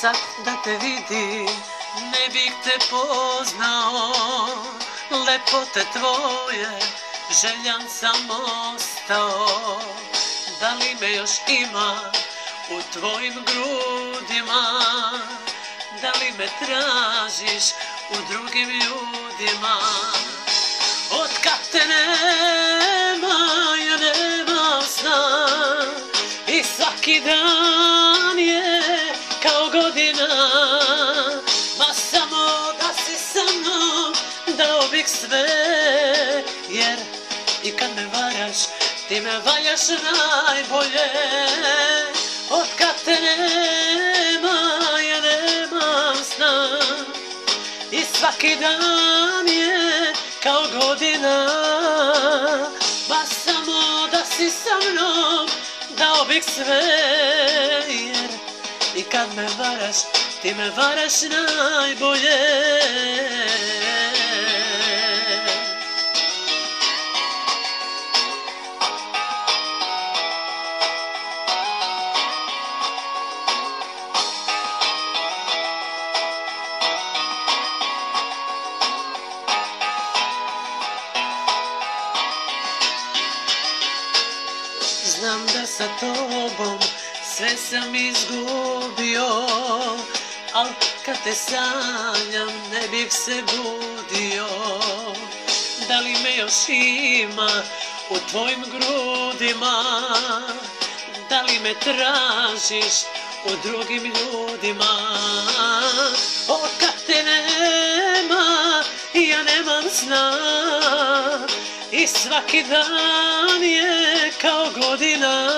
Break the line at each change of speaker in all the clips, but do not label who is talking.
sad da te vidim, ne bih te poznao. Lepote tvoje, željan sam ostao. Da li me još ima u tvojim grudima? Da li me tražiš u drugim ljudima? Otkad te nema, ja nemam sna. I svaki dan je kao godina. Ma samo da si sa mnom, dao bih sve. Jer i kad me varaš, ti me valjaš najbolje. Otkad te nema, ja nemam sna. I svaki dan je kao godina. Ma samo da si sa mnom, dao bih sve. Jer i kad me varaš, ti me varaš najbolje. Znam da sa tobom sve sam izgubio, al kad te sanjam ne bih se budio. Da li me još ima u tvojim grudima? Da li me tražiš u drugim ljudima? O, kad te nema, ja nemam sna. I svaki dan je kao godina.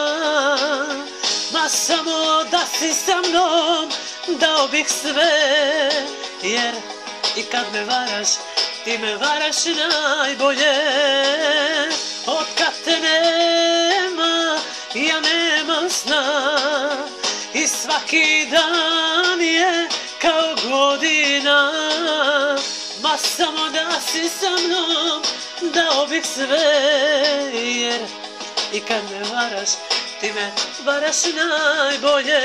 Ma samo da si sa mnom, dao bih sve. Jer i kad me varaš, ti me varaš najbolje. Otkad te nema, ja nemam sna. I svaki dan je kao godina. Ma samo da si sa mnom, dao bih sve. Jer i kad me varaš, ti me varaš najbolje.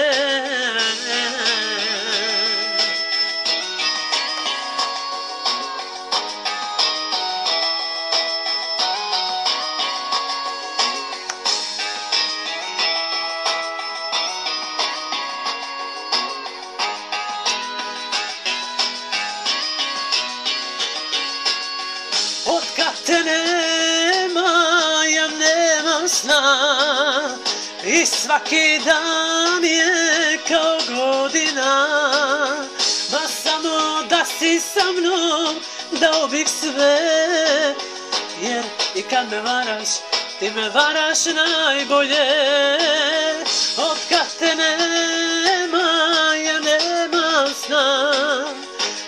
Otkad te nema, ja nemam sna. I svaki dan je kao godina. Ma samo da si sa mnom, dao bih sve. Jer i kad me varaš, ti me varaš najbolje. Otkad te nema, ja nemam sna.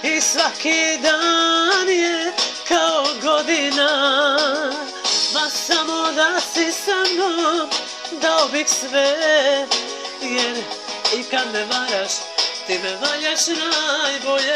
I svaki dan je kao godina. Ma samo da si sa mnom, dao bih sve. Jer i kad me varaš, ti me valjaš najbolje.